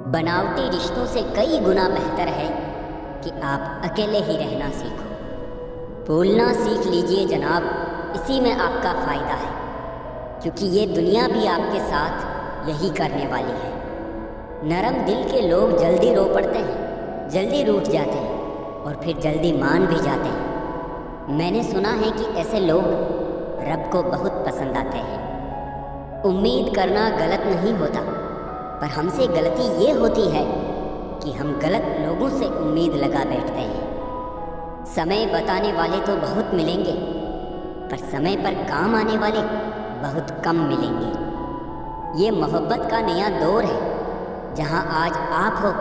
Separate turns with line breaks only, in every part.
बनावटी रिश्तों से कई गुना बेहतर है कि आप अकेले ही रहना सीखो। बोलना सीख लीजिए जनाब, इसी में आपका फ़ायदा है, क्योंकि ये दुनिया भी आपके साथ यही करने वाली है। नरम दिल के लोग जल्दी रो पड़ते हैं, जल्दी रूठ जाते हैं और फिर जल्दी मान भी जाते हैं। मैंने सुना है कि ऐसे लोग रब को बहुत पसंद आते हैं। उम्मीद करना गलत नहीं होता, पर हमसे गलती ये होती है कि हम गलत लोगों से उम्मीद लगा बैठते हैं। समय बताने वाले तो बहुत मिलेंगे, पर समय पर काम आने वाले बहुत कम मिलेंगे। ये मोहब्बत का नया दौर है, जहाँ आज आप हो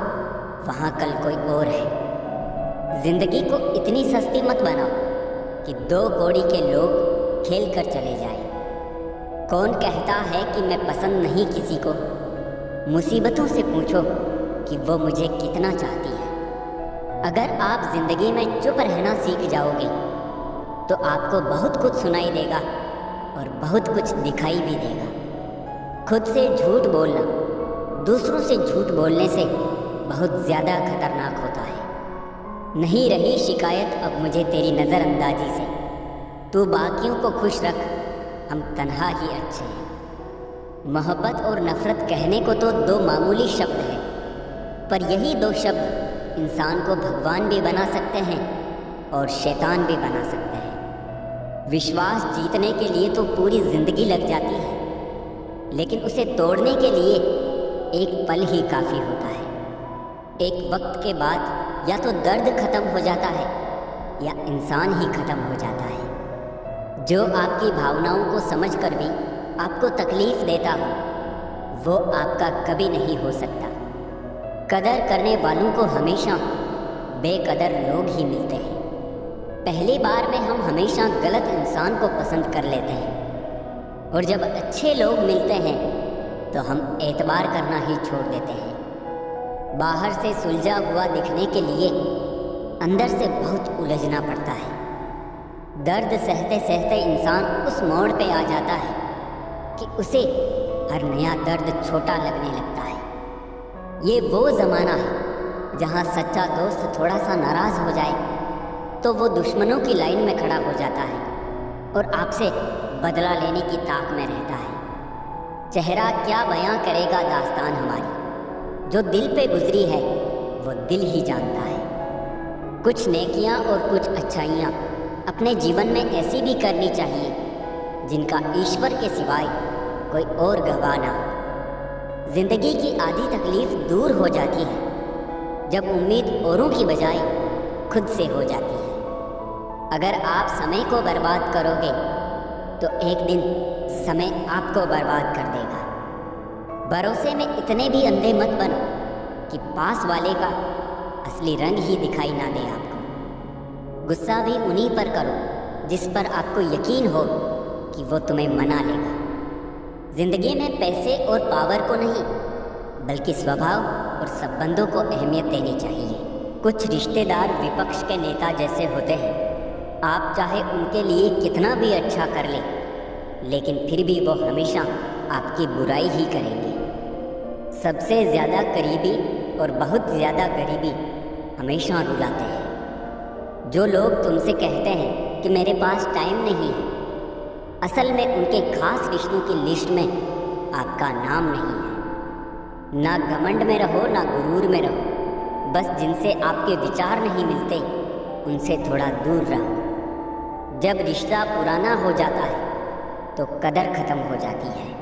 वहाँ कल कोई और है। जिंदगी को इतनी सस्ती मत बनाओ कि दो कौड़ी के लोग खेल कर चले जाएं। कौन कहता है कि मैं पसंद नहीं किसी को? मुसीबतों से पूछो कि वो मुझे कितना चाहती है। अगर आप जिंदगी में चुप रहना सीख जाओगे तो आपको बहुत कुछ सुनाई देगा और बहुत कुछ दिखाई भी देगा। खुद से झूठ बोलना दूसरों से झूठ बोलने से बहुत ज़्यादा खतरनाक होता है। नहीं रही शिकायत अब मुझे तेरी नज़रअंदाजी से। तू बाकियों को खुश रख, हम तन्हा ही अच्छे हैं। मोहब्बत और नफ़रत कहने को तो दो मामूली शब्द हैं, पर यही दो शब्द इंसान को भगवान भी बना सकते हैं और शैतान भी बना सकते हैं। विश्वास जीतने के लिए तो पूरी ज़िंदगी लग जाती है, लेकिन उसे तोड़ने के लिए एक पल ही काफ़ी होता है। एक वक्त के बाद या तो दर्द ख़त्म हो जाता है या इंसान ही ख़त्म हो जाता है। जो आपकी भावनाओं को समझकर भी आपको तकलीफ़ देता हो, वो आपका कभी नहीं हो सकता। कदर करने वालों को हमेशा बेकदर लोग ही मिलते हैं। पहली बार में हम हमेशा गलत इंसान को पसंद कर लेते हैं, और जब अच्छे लोग मिलते हैं तो हम एतबार करना ही छोड़ देते हैं। बाहर से सुलझा हुआ दिखने के लिए अंदर से बहुत उलझना पड़ता है। दर्द सहते सहते इंसान उस मोड़ पे आ जाता है कि उसे हर नया दर्द छोटा लगने लगता है। ये वो ज़माना है जहाँ सच्चा दोस्त थोड़ा सा नाराज़ हो जाए तो वो दुश्मनों की लाइन में खड़ा हो जाता है और आपसे बदला लेने की ताक में रहता है। चेहरा क्या बयां करेगा दास्तान हमारी, जो दिल पे गुजरी है वो दिल ही जानता है। कुछ नेकियां और कुछ अच्छाइयां अपने जीवन में ऐसी भी करनी चाहिए जिनका ईश्वर के सिवाय कोई और गवाह ना हो। जिंदगी की आधी तकलीफ दूर हो जाती है जब उम्मीद औरों की बजाय खुद से हो जाती है। अगर आप समय को बर्बाद करोगे तो एक दिन समय आपको बर्बाद कर देगा। भरोसे में इतने भी अंधे मत बनो कि पास वाले का असली रंग ही दिखाई ना दे आपको। गुस्सा भी उन्हीं पर करो जिस पर आपको यकीन हो कि वो तुम्हें मना लेगा। जिंदगी में पैसे और पावर को नहीं, बल्कि स्वभाव और संबंधों को अहमियत देनी चाहिए। कुछ रिश्तेदार विपक्ष के नेता जैसे होते हैं। आप चाहे उनके लिए कितना भी अच्छा कर ले, लेकिन फिर भी वो हमेशा आपकी बुराई ही करेंगे। सबसे ज़्यादा करीबी और बहुत ज़्यादा गरीबी हमेशा रुलाते हैं। जो लोग तुमसे कहते हैं कि मेरे पास टाइम नहीं है, असल में उनके खास रिश्तों की लिस्ट में आपका नाम नहीं है। ना घमंड में रहो ना गुरूर में रहो, बस जिनसे आपके विचार नहीं मिलते उनसे थोड़ा दूर रहो। जब रिश्ता पुराना हो जाता है तो कदर ख़त्म हो जाती है।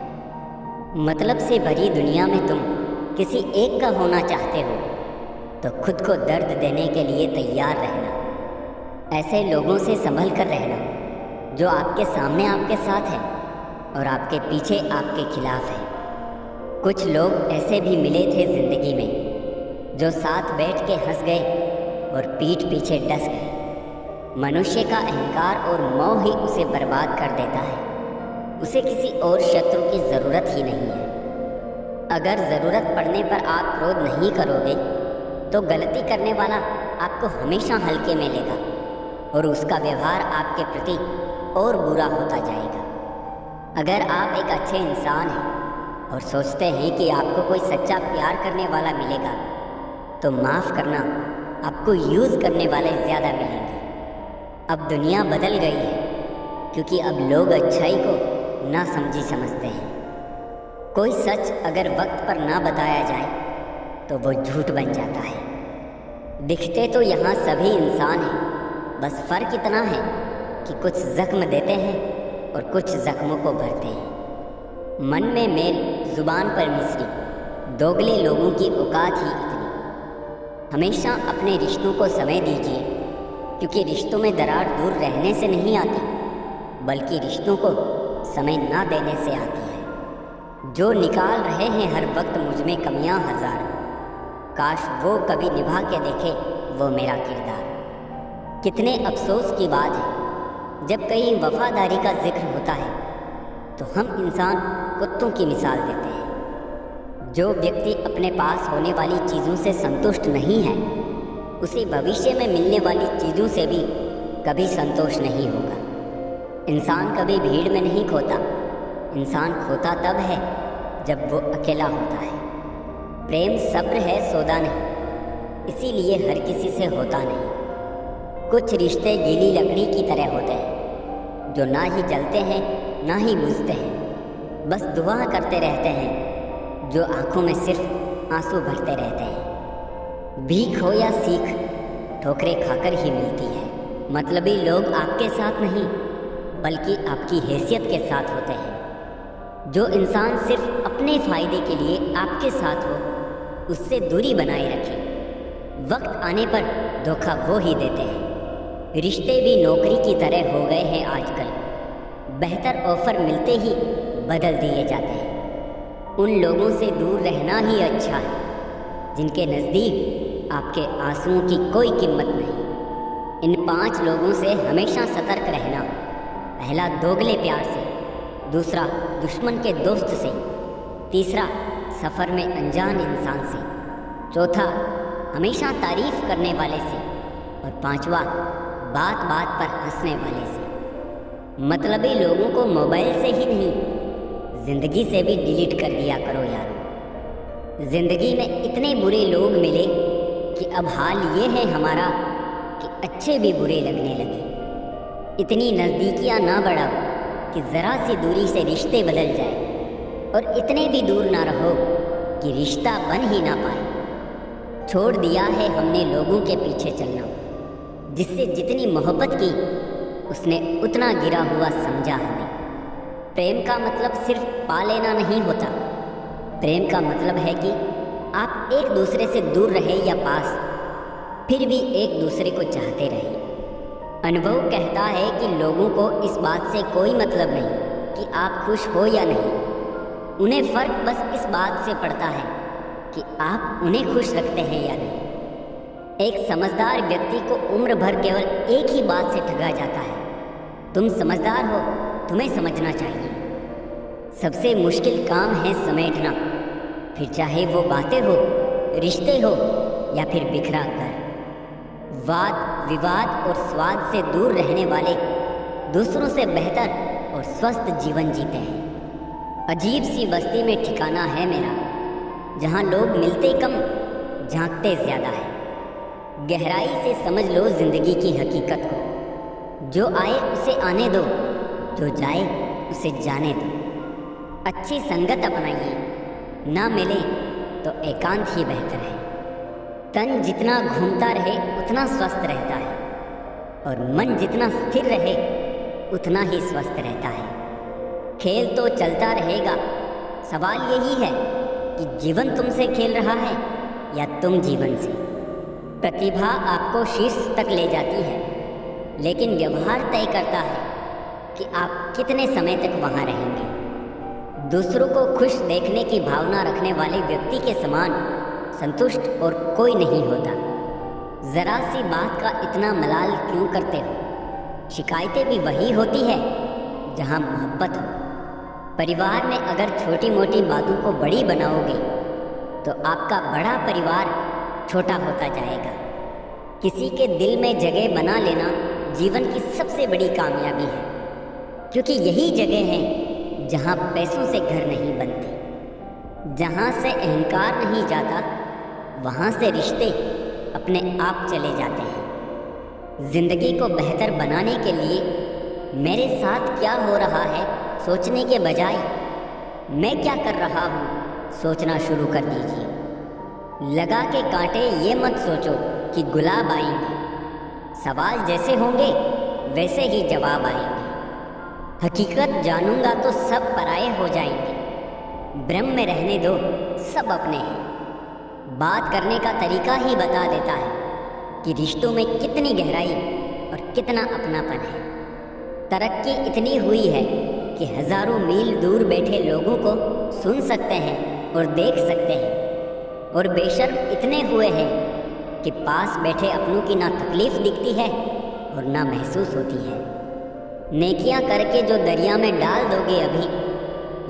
मतलब से भरी दुनिया में तुम किसी एक का होना चाहते हो तो खुद को दर्द देने के लिए तैयार रहना। ऐसे लोगों से संभल कर रहना जो आपके सामने आपके साथ है और आपके पीछे आपके खिलाफ है। कुछ लोग ऐसे भी मिले थे ज़िंदगी में जो साथ बैठ के हंस गए और पीठ पीछे डस गए। मनुष्य का अहंकार और मोह ही उसे बर्बाद कर देता है। उसे किसी और शत्रु की ज़रूरत ही नहीं है। अगर ज़रूरत पड़ने पर आप क्रोध नहीं करोगे तो गलती करने वाला आपको हमेशा हल्के में लेगा और उसका व्यवहार आपके प्रति और बुरा होता जाएगा। अगर आप एक अच्छे इंसान हैं और सोचते हैं कि आपको कोई सच्चा प्यार करने वाला मिलेगा, तो माफ़ करना, आपको यूज़ करने वाले ज़्यादा मिलेंगे। अब दुनिया बदल गई है, क्योंकि अब लोग अच्छाई को ना समझी समझते हैं। कोई सच अगर वक्त पर ना बताया जाए तो वो झूठ बन जाता है। दिखते तो यहाँ सभी इंसान हैं, बस फ़र्क इतना है कि कुछ ज़ख्म देते हैं और कुछ ज़ख्मों को भरते हैं। मन में मेल, ज़ुबान पर मिस्री, दोगले लोगों की औकात ही इतनी। हमेशा अपने रिश्तों को समय दीजिए, क्योंकि रिश्तों में दरार दूर रहने से नहीं आती, बल्कि रिश्तों को समय ना देने से आती है। जो निकाल रहे हैं हर वक्त मुझ में कमियां हजार, काश वो कभी निभा के देखे वो मेरा किरदार। कितने अफसोस की बात है, जब कहीं वफादारी का जिक्र होता है तो हम इंसान कुत्तों की मिसाल देते हैं। जो व्यक्ति अपने पास होने वाली चीज़ों से संतुष्ट नहीं है, उसे भविष्य में मिलने वाली चीज़ों से भी कभी संतोष नहीं होगा। इंसान कभी भीड़ में नहीं खोता, इंसान खोता तब है जब वो अकेला होता है। प्रेम सब्र है, सौदा नहीं, इसीलिए हर किसी से होता नहीं। कुछ रिश्ते गीली लकड़ी की तरह होते हैं, जो ना ही जलते हैं ना ही बुझते हैं, बस दुआ करते रहते हैं, जो आंखों में सिर्फ आंसू भरते रहते हैं। भीख हो या सीख, ठोकरें खाकर ही मिलती है। मतलबी लोग आपके साथ नहीं, बल्कि आपकी हैसियत के साथ होते हैं। जो इंसान सिर्फ अपने फ़ायदे के लिए आपके साथ हो, उससे दूरी बनाए रखें। वक्त आने पर धोखा वो ही देते हैं। रिश्ते भी नौकरी की तरह हो गए हैं आजकल, बेहतर ऑफर मिलते ही बदल दिए जाते हैं। उन लोगों से दूर रहना ही अच्छा है जिनके नज़दीक आपके आंसुओं की कोई कीमत नहीं। इन 5 लोगों से हमेशा सतर्क रहना। पहला, दोगले प्यार से। दूसरा, दुश्मन के दोस्त से। तीसरा, सफ़र में अनजान इंसान से। चौथा, हमेशा तारीफ़ करने वाले से। और 5वां, बात बात पर हंसने वाले से। मतलबी लोगों को मोबाइल से ही नहीं, ज़िंदगी से भी डिलीट कर दिया करो यारो। ज़िंदगी में इतने बुरे लोग मिले कि अब हाल ये है हमारा कि अच्छे भी बुरे लगने लगे। इतनी नज़दीकियाँ ना बढ़ाओ कि ज़रा सी दूरी से रिश्ते बदल जाए, और इतने भी दूर ना रहो कि रिश्ता बन ही ना पाए। छोड़ दिया है हमने लोगों के पीछे चलना, जिससे जितनी मोहब्बत की उसने उतना गिरा हुआ समझा हमें। प्रेम का मतलब सिर्फ पा लेना नहीं होता। प्रेम का मतलब है कि आप एक दूसरे से दूर रहे या पास, फिर भी एक दूसरे को चाहते रहे। अनुभव कहता है कि लोगों को इस बात से कोई मतलब नहीं कि आप खुश हो या नहीं। उन्हें फ़र्क बस इस बात से पड़ता है कि आप उन्हें खुश रखते हैं या नहीं। एक समझदार व्यक्ति को उम्र भर केवल एक ही बात से ठगा जाता है, तुम समझदार हो, तुम्हें समझना चाहिए। सबसे मुश्किल काम है समेटना, फिर चाहे वो बातें हो, रिश्ते हो या फिर बिखरा कर। वाद विवाद और स्वाद से दूर रहने वाले दूसरों से बेहतर और स्वस्थ जीवन जीते हैं। अजीब सी बस्ती में ठिकाना है मेरा, जहाँ लोग मिलते कम झांकते ज़्यादा है। गहराई से समझ लो ज़िंदगी की हकीकत को। जो आए उसे आने दो, जो जाए उसे जाने दो। अच्छी संगत अपनाइए, ना मिले तो एकांत ही बेहतर है। तन जितना घूमता रहे उतना स्वस्थ रहता है, और मन जितना स्थिर रहे उतना ही स्वस्थ रहता है। खेल तो चलता रहेगा, सवाल यही है कि जीवन तुमसे खेल रहा है या तुम जीवन से। प्रतिभा आपको शीर्ष तक ले जाती है, लेकिन व्यवहार तय करता है कि आप कितने समय तक वहाँ रहेंगे। दूसरों को खुश देखने की भावना रखने वाले व्यक्ति के समान संतुष्ट और कोई नहीं होता। ज़रा सी बात का इतना मलाल क्यों करते हो? शिकायतें भी वही होती है जहाँ मोहब्बत हो। परिवार में अगर छोटी मोटी बातों को बड़ी बनाओगे तो आपका बड़ा परिवार छोटा होता जाएगा। किसी के दिल में जगह बना लेना जीवन की सबसे बड़ी कामयाबी है, क्योंकि यही जगह है जहाँ पैसों से घर नहीं बनते। जहाँ से अहंकार नहीं जाता वहाँ से रिश्ते अपने आप चले जाते हैं। जिंदगी को बेहतर बनाने के लिए मेरे साथ क्या हो रहा है सोचने के बजाय मैं क्या कर रहा हूँ सोचना शुरू कर दीजिए। लगा के कांटे ये मत सोचो कि गुलाब आएंगे। सवाल जैसे होंगे वैसे ही जवाब आएंगे। हकीकत जानूंगा तो सब पराये हो जाएंगे। ब्रह्म में रहने दो, सब अपने हैं। बात करने का तरीका ही बता देता है कि रिश्तों में कितनी गहराई और कितना अपनापन है। तरक्की इतनी हुई है कि हजारों मील दूर बैठे लोगों को सुन सकते हैं और देख सकते हैं, और बेशर्म इतने हुए हैं कि पास बैठे अपनों की ना तकलीफ दिखती है और ना महसूस होती है। नेकियां करके जो दरिया में डाल दोगे अभी,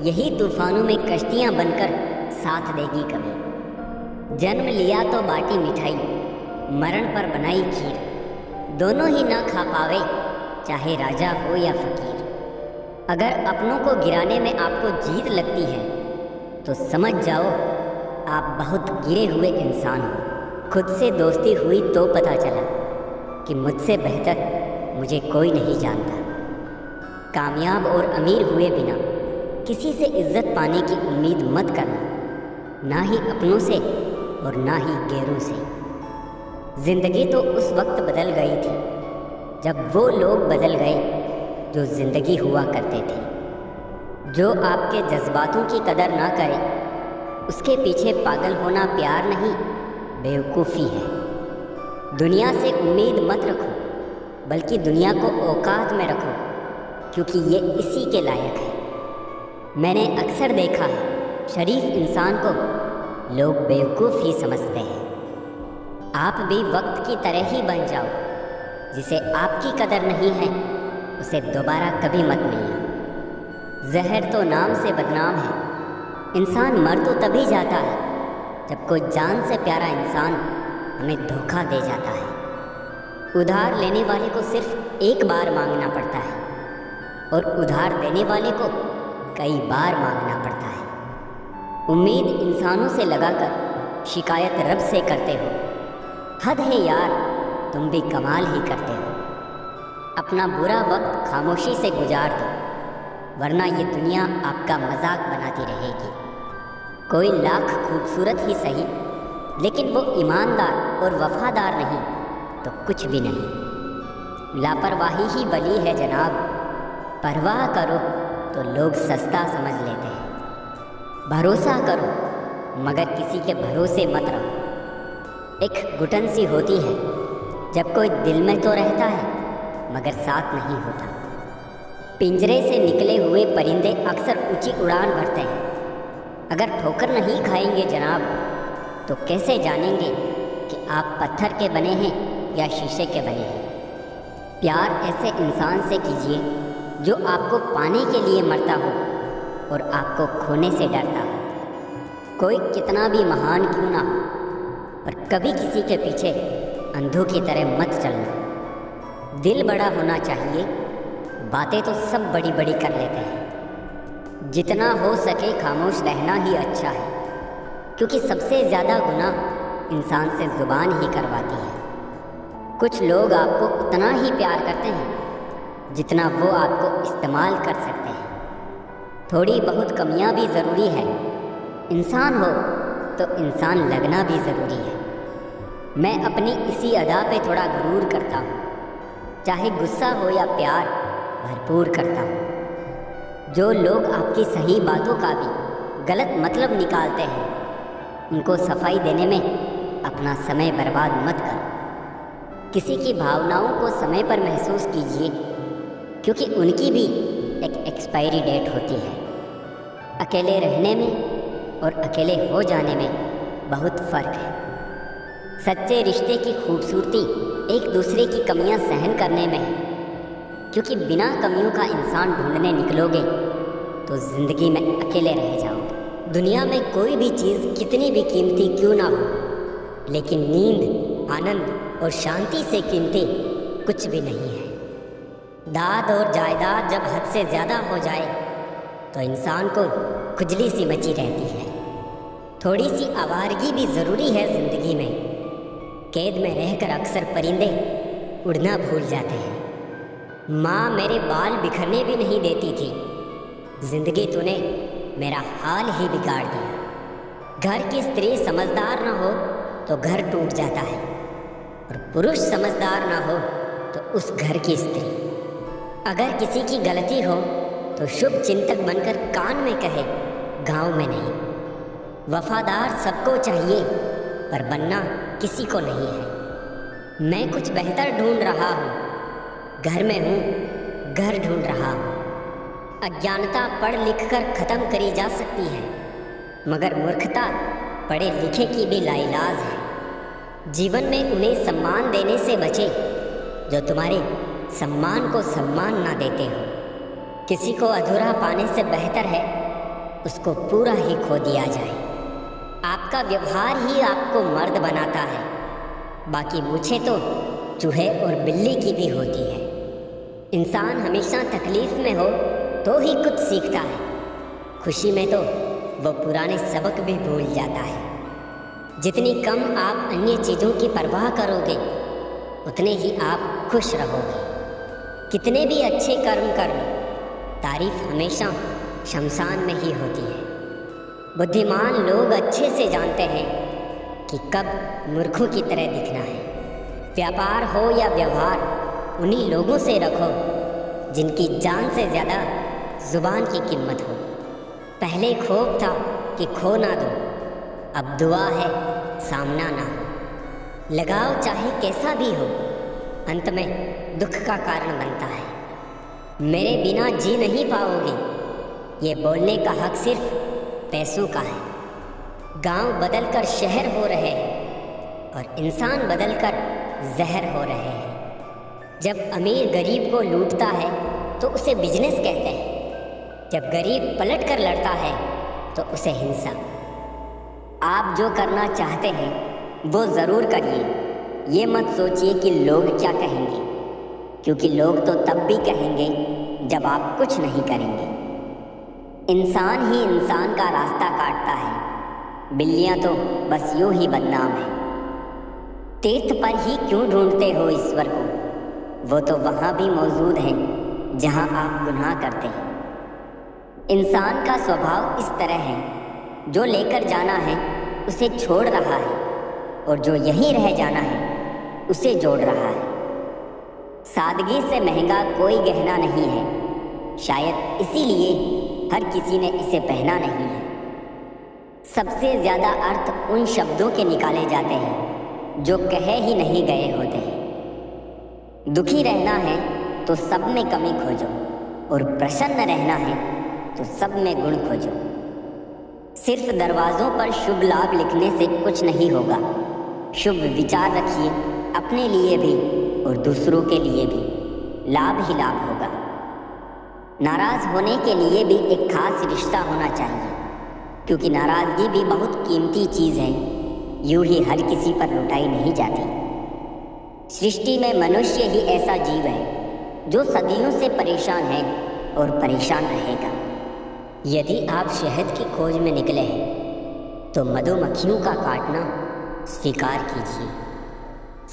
यही तूफानों में कश्तियां बनकर साथ देगी कभी। जन्म लिया तो बाटी मिठाई, मरण पर बनाई खीर। दोनों ही ना खा पावे, चाहे राजा हो या फकीर। अगर अपनों को गिराने में आपको जीत लगती है तो समझ जाओ आप बहुत गिरे हुए इंसान हो। खुद से दोस्ती हुई तो पता चला कि मुझसे बेहतर मुझे कोई नहीं जानता। कामयाब और अमीर हुए बिना किसी से इज्जत पाने की उम्मीद मत करना, ना ही अपनों से और ना ही गैरों से। जिंदगी तो उस वक्त बदल गई थी जब वो लोग बदल गए जो जिंदगी हुआ करते थे। जो आपके जज्बातों की कदर ना करे उसके पीछे पागल होना प्यार नहीं, बेवकूफ़ी है। दुनिया से उम्मीद मत रखो, बल्कि दुनिया को औकात में रखो, क्योंकि ये इसी के लायक है। मैंने अक्सर देखा है शरीफ इंसान को लोग बेवकूफ़ ही समझते हैं। आप भी वक्त की तरह ही बन जाओ। जिसे आपकी कदर नहीं है उसे दोबारा कभी मत मिलना। जहर तो नाम से बदनाम है। इंसान मर तो तभी जाता है जब कोई जान से प्यारा इंसान हमें धोखा दे जाता है। उधार लेने वाले को सिर्फ एक बार मांगना पड़ता है और उधार देने वाले को कई बार मांगना पड़ता है। उम्मीद इंसानों से लगाकर शिकायत रब से करते हो। हद है यार, तुम भी कमाल ही करते हो। अपना बुरा वक्त खामोशी से गुजार दो, वरना ये दुनिया आपका मजाक बनाती रहेगी। कोई लाख खूबसूरत ही सही, लेकिन वो ईमानदार और वफादार नहीं तो कुछ भी नहीं। लापरवाही ही बली है जनाब। परवाह करो तो लोग सस्ता समझ लेते हैं। भरोसा करो मगर किसी के भरोसे मत रहो। एक घुटन सी होती है जब कोई दिल में तो रहता है मगर साथ नहीं होता। पिंजरे से निकले हुए परिंदे अक्सर ऊंची उड़ान भरते हैं। अगर ठोकर नहीं खाएंगे जनाब तो कैसे जानेंगे कि आप पत्थर के बने हैं या शीशे के बने हैं। प्यार ऐसे इंसान से कीजिए जो आपको पाने के लिए मरता हो और आपको खोने से डरता हो। कोई कितना भी महान क्यों ना हो, पर कभी किसी के पीछे अंधों की तरह मत चलना। दिल बड़ा होना चाहिए, बातें तो सब बड़ी बड़ी कर लेते हैं। जितना हो सके खामोश रहना ही अच्छा है, क्योंकि सबसे ज़्यादा गुनाह इंसान से ज़ुबान ही करवाती है। कुछ लोग आपको उतना ही प्यार करते हैं जितना वो आपको इस्तेमाल कर सकते हैं। थोड़ी बहुत कमियां भी ज़रूरी है। इंसान हो तो इंसान लगना भी ज़रूरी है। मैं अपनी इसी अदा पे थोड़ा गुरूर करता हूँ। चाहे गुस्सा हो या प्यार भरपूर करता हूँ। जो लोग आपकी सही बातों का भी गलत मतलब निकालते हैं, उनको सफाई देने में अपना समय बर्बाद मत करो। किसी की भावनाओं को समय पर महसूस कीजिए, क्योंकि उनकी भी एक एक्सपायरी डेट होती है। अकेले रहने में और अकेले हो जाने में बहुत फ़र्क है। सच्चे रिश्ते की खूबसूरती एक दूसरे की कमियां सहन करने में है, क्योंकि बिना कमियों का इंसान ढूंढने निकलोगे तो ज़िंदगी में अकेले रह जाओगे। दुनिया में कोई भी चीज़ कितनी भी कीमती क्यों ना हो, लेकिन नींद, आनंद और शांति से कीमती कुछ भी नहीं है। दाद और जायदाद जब हद से ज़्यादा हो जाए तो इंसान को खुजली सी मची रहती है। थोड़ी सी आवारगी भी ज़रूरी है ज़िंदगी में। कैद में रहकर अक्सर परिंदे उड़ना भूल जाते हैं। माँ मेरे बाल बिखरने भी नहीं देती थी। जिंदगी तूने मेरा हाल ही बिगाड़ दिया। घर की स्त्री समझदार ना हो तो घर टूट जाता है, और पुरुष समझदार ना हो तो उस घर की स्त्री। अगर किसी की गलती हो तो शुभ चिंतक बनकर कान में कहे, गांव में नहीं। वफादार सबको चाहिए पर बनना किसी को नहीं है। मैं कुछ बेहतर ढूंढ रहा हूँ। घर में हूँ, घर ढूंढ रहा हूँ। अज्ञानता पढ़ लिख कर ख़त्म करी जा सकती है, मगर मूर्खता पढ़े लिखे की भी लाइलाज है। जीवन में उन्हें सम्मान देने से बचे जो तुम्हारे सम्मान को सम्मान ना देते हो। किसी को अधूरा पाने से बेहतर है उसको पूरा ही खो दिया जाए। आपका व्यवहार ही आपको मर्द बनाता है। बाकी मूछें तो चूहे और बिल्ली की भी होती है। इंसान हमेशा तकलीफ में हो तो ही कुछ सीखता है। खुशी में तो वो पुराने सबक भी भूल जाता है। जितनी कम आप अन्य चीज़ों की परवाह करोगे उतने ही आप खुश रहोगे। कितने भी अच्छे कर्म कर लो, तारीफ हमेशा शमशान में ही होती है। बुद्धिमान लोग अच्छे से जानते हैं कि कब मूर्खों की तरह दिखना है। व्यापार हो या व्यवहार, उन्हीं लोगों से रखो जिनकी जान से ज़्यादा जुबान की कीमत हो। पहले खौफ था कि खो ना दो, अब दुआ है सामना ना हो। लगाव चाहे कैसा भी हो, अंत में दुख का कारण बनता है। मेरे बिना जी नहीं पाओगे, ये बोलने का हक सिर्फ पैसों का है। गांव बदलकर शहर हो रहे हैं और इंसान बदलकर जहर हो रहे हैं। जब अमीर गरीब को लूटता है तो उसे बिजनेस कहते हैं। जब गरीब पलट कर लड़ता है तो उसे हिंसा। आप जो करना चाहते हैं वो ज़रूर करिए। ये मत सोचिए कि लोग क्या कहेंगे, क्योंकि लोग तो तब भी कहेंगे जब आप कुछ नहीं करेंगे। इंसान ही इंसान का रास्ता काटता है, बिल्लियां तो बस यूं ही बदनाम हैं। तीर्थ पर ही क्यों ढूंढते हो ईश्वर को? वो तो वहाँ भी मौजूद है जहाँ आप गुनाह करते हैं। इंसान का स्वभाव इस तरह है, जो लेकर जाना है उसे छोड़ रहा है, और जो यहीं रह जाना है उसे जोड़ रहा है। सादगी से महंगा कोई गहना नहीं है, शायद इसीलिए हर किसी ने इसे पहना नहीं है। सबसे ज़्यादा अर्थ उन शब्दों के निकाले जाते हैं जो कहे ही नहीं गए होते हैं। दुखी रहना है तो सब में कमी खोजो, और प्रसन्न रहना है तो सब में गुण खोजो। सिर्फ दरवाज़ों पर शुभ लाभ लिखने से कुछ नहीं होगा। शुभ विचार रखिए, अपने लिए भी और दूसरों के लिए भी लाभ ही लाभ होगा। नाराज़ होने के लिए भी एक खास रिश्ता होना चाहिए, क्योंकि नाराज़गी भी बहुत कीमती चीज़ है। यूं ही हर किसी पर लुटाई नहीं जाती। सृष्टि में मनुष्य ही ऐसा जीव है जो सदियों से परेशान है और परेशान रहेगा। यदि आप शहद की खोज में निकले हैं तो मधुमक्खियों का काटना स्वीकार कीजिए।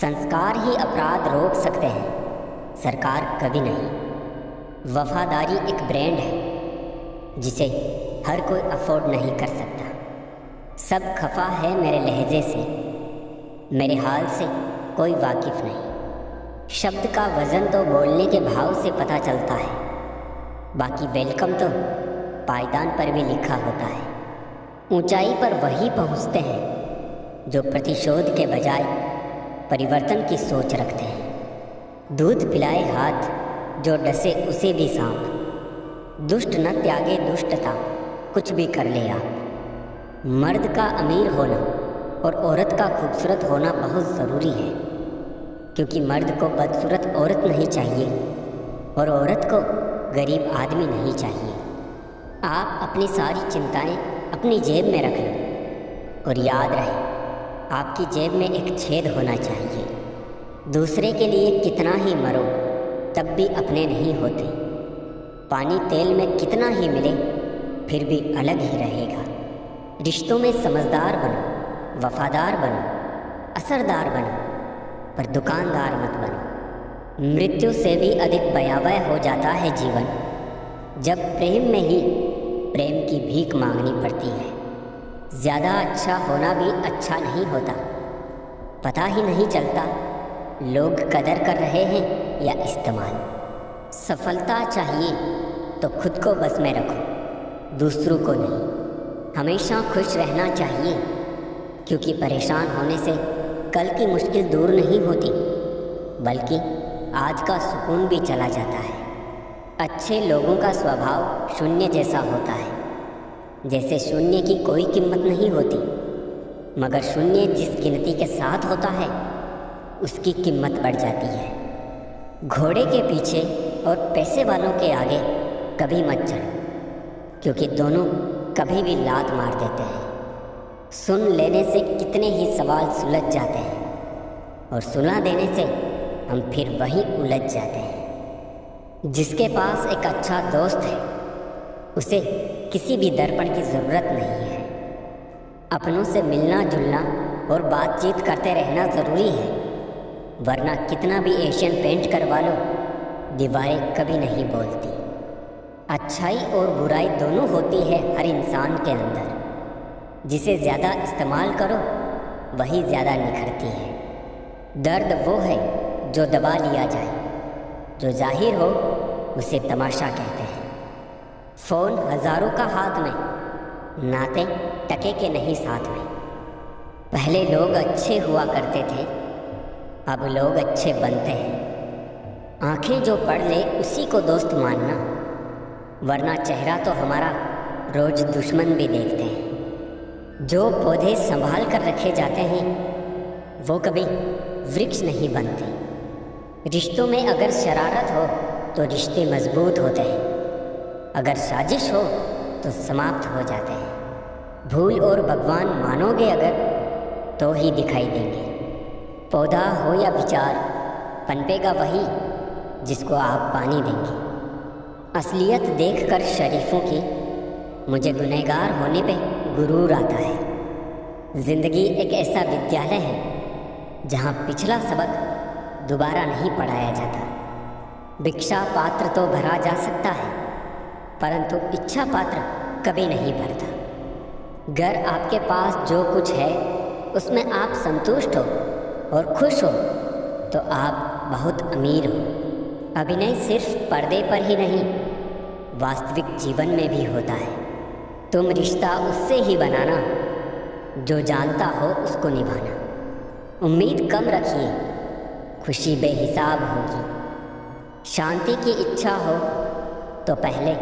संस्कार ही अपराध रोक सकते हैं, सरकार कभी नहीं। वफादारी एक ब्रांड है जिसे हर कोई अफोर्ड नहीं कर सकता। सब खफा है मेरे लहजे से, मेरे हाल से कोई वाकिफ नहीं। शब्द का वज़न तो बोलने के भाव से पता चलता है, बाकी वेलकम तो पायदान पर भी लिखा होता है। ऊंचाई पर वही पहुंचते हैं जो प्रतिशोध के बजाय परिवर्तन की सोच रखते हैं। दूध पिलाए हाथ जो डसे उसे भी सांप। दुष्ट न त्यागे दुष्टता, कुछ भी कर ले आप। मर्द का अमीर होना और औरत का खूबसूरत होना बहुत ज़रूरी है, क्योंकि मर्द को बदसूरत औरत नहीं चाहिए और औरत को गरीब आदमी नहीं चाहिए। आप अपनी सारी चिंताएं अपनी जेब में रख लो, और याद रहे आपकी जेब में एक छेद होना चाहिए। दूसरे के लिए कितना ही मरो तब भी अपने नहीं होते। पानी तेल में कितना ही मिले फिर भी अलग ही रहेगा। रिश्तों में समझदार बनो, वफादार बनो, असरदार बनो, पर दुकानदार मत बनो। मृत्यु से भी अधिक भयावह हो जाता है जीवन जब प्रेम में ही प्रेम की भीख मांगनी पड़ती है। ज़्यादा अच्छा होना भी अच्छा नहीं होता। पता ही नहीं चलता लोग कदर कर रहे हैं या इस्तेमाल। सफलता चाहिए तो खुद को बस में रखो, दूसरों को नहीं। हमेशा खुश रहना चाहिए क्योंकि परेशान होने से कल की मुश्किल दूर नहीं होती, बल्कि आज का सुकून भी चला जाता है। अच्छे लोगों का स्वभाव शून्य जैसा होता है, जैसे शून्य की कोई कीमत नहीं होती, मगर शून्य जिस गिनती के साथ होता है उसकी कीमत बढ़ जाती है। घोड़े के पीछे और पैसे वालों के आगे कभी मत चढ़ो, क्योंकि दोनों कभी भी लात मार देते हैं। सुन लेने से कितने ही सवाल सुलझ जाते हैं और सुलझा देने से हम फिर वहीं उलझ जाते हैं। जिसके पास एक अच्छा दोस्त है उसे किसी भी दर्पण की ज़रूरत नहीं है। अपनों से मिलना जुलना और बातचीत करते रहना ज़रूरी है, वरना कितना भी एशियन पेंट करवा लो दीवारें कभी नहीं बोलती। अच्छाई और बुराई दोनों होती है हर इंसान के अंदर। जिसे ज़्यादा इस्तेमाल करो वही ज़्यादा निखरती है। दर्द वो है जो दबा लिया जाए, जो जाहिर हो उसे तमाशा कहते हैं। फ़ोन हज़ारों का हाथ में, नाते टके के नहीं साथ में। पहले लोग अच्छे हुआ करते थे, अब लोग अच्छे बनते हैं। आंखें जो पढ़ ले उसी को दोस्त मानना, वरना चेहरा तो हमारा रोज़ दुश्मन भी देखते हैं। जो पौधे संभाल कर रखे जाते हैं वो कभी वृक्ष नहीं बनते। रिश्तों में अगर शरारत हो तो रिश्ते मजबूत होते हैं, अगर साजिश हो तो समाप्त हो जाते हैं। भूल और भगवान मानोगे अगर तो ही दिखाई देंगे। पौधा हो या विचार, पनपेगा वही जिसको आप पानी देंगे। असलियत देखकर शरीफों की मुझे गुनहगार होने पे गुरूर आता है। ज़िंदगी एक ऐसा विद्यालय है जहाँ पिछला सबक दोबारा नहीं पढ़ाया जाता। भिक्षा पात्र तो भरा जा सकता है, परंतु इच्छा पात्र कभी नहीं भरता। घर आपके पास जो कुछ है उसमें आप संतुष्ट हो और खुश हो तो आप बहुत अमीर हो। अभिनय सिर्फ पर्दे पर ही नहीं, वास्तविक जीवन में भी होता है। तुम रिश्ता उससे ही बनाना जो जानता हो उसको निभाना। उम्मीद कम रखिए, खुशी बेहिसाब होगी। शांति की इच्छा हो तो पहले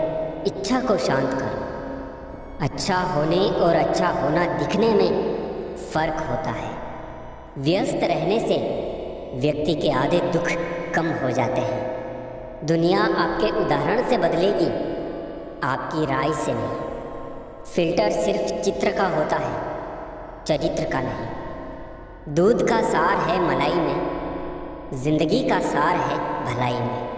इच्छा को शांत करो। अच्छा होने और अच्छा होना दिखने में फ़र्क होता है। व्यस्त रहने से व्यक्ति के आधे दुख कम हो जाते हैं। दुनिया आपके उदाहरण से बदलेगी, आपकी राय से नहीं। फिल्टर सिर्फ चित्र का होता है, चरित्र का नहीं। दूध का सार है मलाई में, जिंदगी का सार है भलाई में।